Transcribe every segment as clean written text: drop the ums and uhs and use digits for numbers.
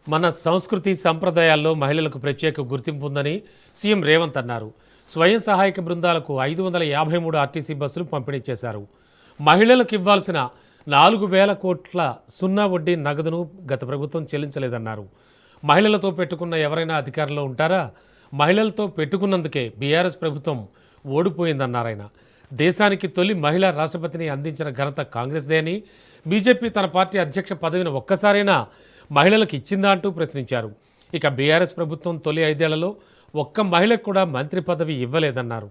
మన సంస్కృతి సంప్రదాయాల్లో మహిళలకు ప్రత్యేక గుర్తింపు ఉందని సీఎం రేవంత్ అన్నారు. స్వయం సహాయక బృందాలకు 553 ఆర్టీసీ బస్సులు పంపిణీ చేశారు. మహిళలకు ఇవ్వాల్సిన 4,000 కోట్ల సున్నా వడ్డీ నగదును గత ప్రభుత్వం చెల్లించలేదన్నారు. మహిళలతో పెట్టుకున్న ఎవరైనా అధికారంలో ఉంటారా? మహిళలతో పెట్టుకున్నందుకే బీఆర్ఎస్ ప్రభుత్వం ఓడిపోయిందన్నారాయన. దేశానికి తొలి మహిళా రాష్ట్రపతిని అందించిన ఘనత కాంగ్రెస్దే అని, బీజేపీ తన పార్టీ అధ్యక్ష పదవిని ఒక్కసారైనా మహిళలకు ఇచ్చిందా అంటూ ప్రశ్నించారు. ఇక బీఆర్ఎస్ ప్రభుత్వం తొలి 5 ఏళ్లలో ఒక్క మహిళకు కూడా మంత్రి పదవి ఇవ్వలేదన్నారు.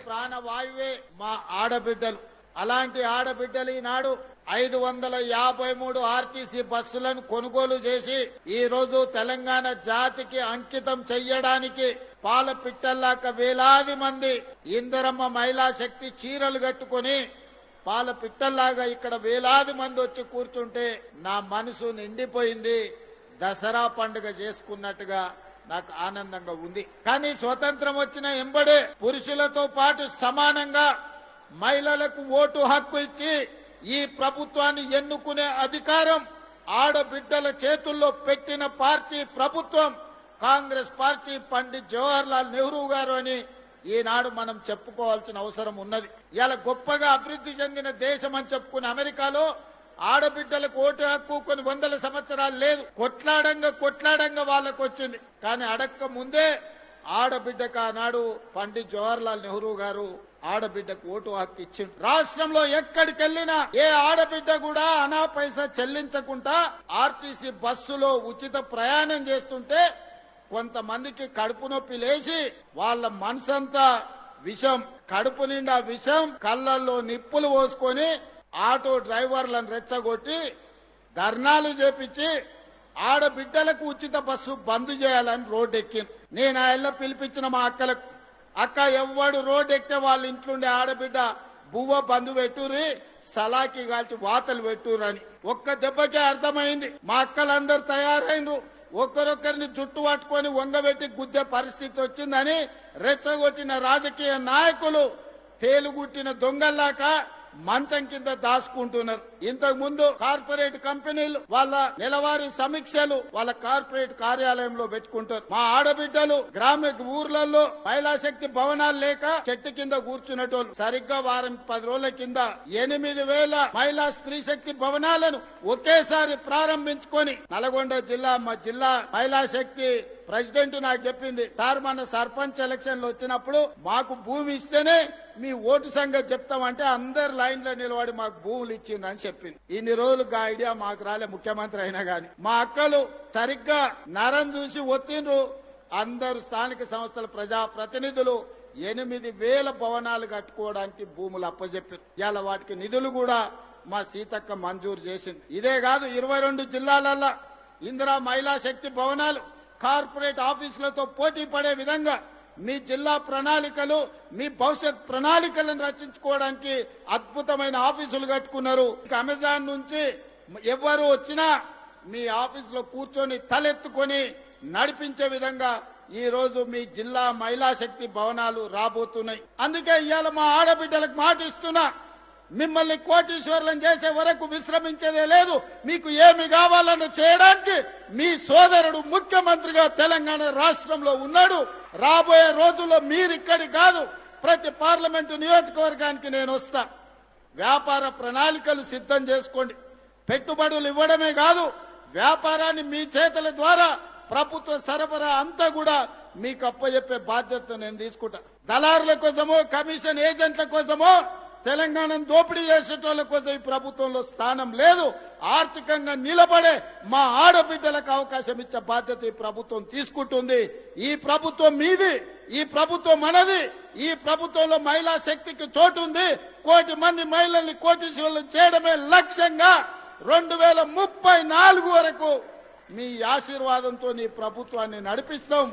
ప్రాణవాయువే మా ఆడబిడ్డలు. అలాంటి ఆడబిడ్డలు ఈనాడు 553 ఆర్టీసీ బస్సులను కొనుగోలు చేసి ఈ రోజు తెలంగాణ జాతికి అంకితం చెయ్యడానికి పాల పిట్టల్లాక వేలాది మంది ఇందిరమ్మ మహిళా శక్తి చీరలు కట్టుకుని పాల పిట్టల్లాగా ఇక్కడ వేలాది మంది వచ్చి కూర్చుంటే నా మనసు నిండిపోయింది. దసరా పండుగ చేసుకున్నట్టుగా నాకు ఆనందంగా ఉంది. కానీ స్వతంత్రం వచ్చిన ఎంబడే పురుషులతో పాటు సమానంగా మహిళలకు ఓటు హక్కు ఇచ్చి ఈ ప్రభుత్వాన్ని ఎన్నుకునే అధికారం ఆడబిడ్డల చేతుల్లో పెట్టిన పార్టీ ప్రభుత్వం కాంగ్రెస్ పార్టీ. పండిత్ జవహర్ లాల్ నెహ్రూ గారు అని ఈనాడు మనం చెప్పుకోవాల్సిన అవసరం ఉన్నది. ఇలా గొప్పగా అభివృద్ధి చెందిన దేశం అని చెప్పుకున్న అమెరికాలో ఆడబిడ్డలకు ఓటు హక్కు కొన్ని వందల సంవత్సరాలు లేదు. కొట్లాడంగా వాళ్ళకు వచ్చింది. కానీ అడక్క ముందే ఆడబిడ్డకు ఆనాడు పండిత్ జవహర్ లాల్ నెహ్రూ గారు ఆడబిడ్డకు ఓటు హక్కు ఇచ్చింది. రాష్ట్రంలో ఎక్కడికి వెళ్ళినా ఏ ఆడబిడ్డ కూడా అనా పైసా చెల్లించకుండా ఆర్టీసీ బస్సులో ఉచిత ప్రయాణం చేస్తుంటే కొంతమందికి కడుపు నొప్పి లేచి వాళ్ళ మనసంతా విషం, కడుపు నిండా విషం, కళ్ళల్లో నిప్పులు పోసుకొని ఆటో డ్రైవర్లను రెచ్చగొట్టి ధర్నాలు చేపించి ఆడబిడ్డలకు ఉచిత బస్సు బంద్ చేయాలని రోడ్డు ఎక్కింది. నేను ఆ ఇళ్ళ పిలిపించిన మా అక్కలకు, అక్క ఎవ్వడు రోడ్డు ఎక్కితే వాళ్ళ ఇంట్లోండే ఆడబిడ్డ బువ్వ బంధు పెట్టుర్రి, సలాకి కాల్చి వాతలు పెట్టుర్రు అని ఒక్క దెబ్బకే అర్థమైంది. మా అక్కలందరూ తయారైనరు. ఒక్కరొక్కరిని జుట్టు పట్టుకొని వంగబెట్టి గుద్దే పరిస్థితి వచ్చిందని రెచ్చగొట్టిన రాజకీయ నాయకులు తేలుగుట్టిన దొంగల్లాక మంచం కింద దాచుకుంటున్నారు. ఇంతకు ముందు కార్పొరేట్ కంపెనీలు వాళ్ళ నెలవారీ సమీక్షలు వాళ్ళ కార్పొరేట్ కార్యాలయంలో పెట్టుకుంటారు. మా ఆడబిడ్డలు గ్రామీణ ఊర్లలో మహిళా శక్తి భవనాలు లేక చెట్టు కింద కూర్చునేటోళ్ళు. సరిగ్గా వారం 10 రోజుల కింద 8,000 మహిళా స్త్రీ శక్తి భవనాలను ఒకేసారి ప్రారంభించుకొని నల్గొండ జిల్లా మా జిల్లా మహిళా శక్తి ప్రెసిడెంట్ నాకు చెప్పింది, సార్ మన సర్పంచ్ ఎలక్షన్లు వచ్చినప్పుడు మాకు భూమి ఇస్తేనే మీ ఓటు సంగతి చెప్తామంటే అందరు లైన్ లో నిలబడి మాకు భూములు ఇచ్చిందని చెప్పింది. ఇన్ని రోజులు ఆ ఐడియా మాకు రాలే, ముఖ్యమంత్రి అయినా గాని. మా అక్కలు సరిగ్గా నరం చూసి ఒత్తిండ్రు. అందరు స్థానిక సంస్థల ప్రజా ప్రతినిధులు 8,000 భవనాలు కట్టుకోవడానికి భూములు అప్పచెప్పారు. ఇవాళ వాటికి నిధులు కూడా మా సీతక్క మంజూరు చేసింది. ఇదే కాదు 22 జిల్లాలలో ఇందిరా మహిళా శక్తి భవనాలు కార్పొరేట్ ఆఫీసులతో పోటీ పడే విధంగా మీ జిల్లా ప్రణాళికలు, మీ భవిష్యత్ ప్రణాళికలను రచించుకోవడానికి అద్భుతమైన ఆఫీసులు కట్టుకున్నారు. అమెజాన్ నుంచి ఎవరు వచ్చినా మీ ఆఫీసులో కూర్చొని తలెత్తుకొని నడిపించే విధంగా ఈ రోజు మీ జిల్లా మహిళా శక్తి భవనాలు రాబోతున్నాయి. అందుకే ఇవాళ మా ఆడబిడ్డలకు మాట ఇస్తున్నా, మిమ్మల్ని కోటీశ్వరులను చేసే వరకు విశ్రమించేదే లేదు. మీకు ఏమి కావాలని చేయడానికి మీ సోదరుడు ముఖ్యమంత్రిగా తెలంగాణ రాష్ట్రంలో ఉన్నాడు. రాబోయే రోజుల్లో మీరిక్కడి కాదు, ప్రతి పార్లమెంటు నియోజకవర్గానికి నేను వస్తా. వ్యాపార ప్రణాళికలు సిద్ధం చేసుకోండి. పెట్టుబడులు ఇవ్వడమే కాదు, వ్యాపారాన్ని మీ చేతుల ద్వారా ప్రభుత్వ సరఫరా అంతా కూడా మీకు అప్పచెప్పే బాధ్యత నేను తీసుకుంటా. దళారుల కోసమో కమిషన్ ఏజెంట్ల కోసమో తెలంగాణను దోపిడీ చేసేటోళ్ల కోసం ఈ ప్రభుత్వంలో స్థానం లేదు. ఆర్థికంగా నిలబడే మా ఆడబిడ్డలకు అవకాశం ఇచ్చే బాధ్యత ఈ ప్రభుత్వం తీసుకుంటుంది. ఈ ప్రభుత్వం మీది, ఈ ప్రభుత్వం మనది. ఈ ప్రభుత్వంలో మహిళా శక్తికి చోటు ఉంది. 1 కోటి మంది మహిళల్ని కోటీశ్వరులు చేయడమే లక్ష్యంగా 2034 వరకు మీ ఆశీర్వాదంతో ఈ ప్రభుత్వాన్ని నడిపిస్తాం.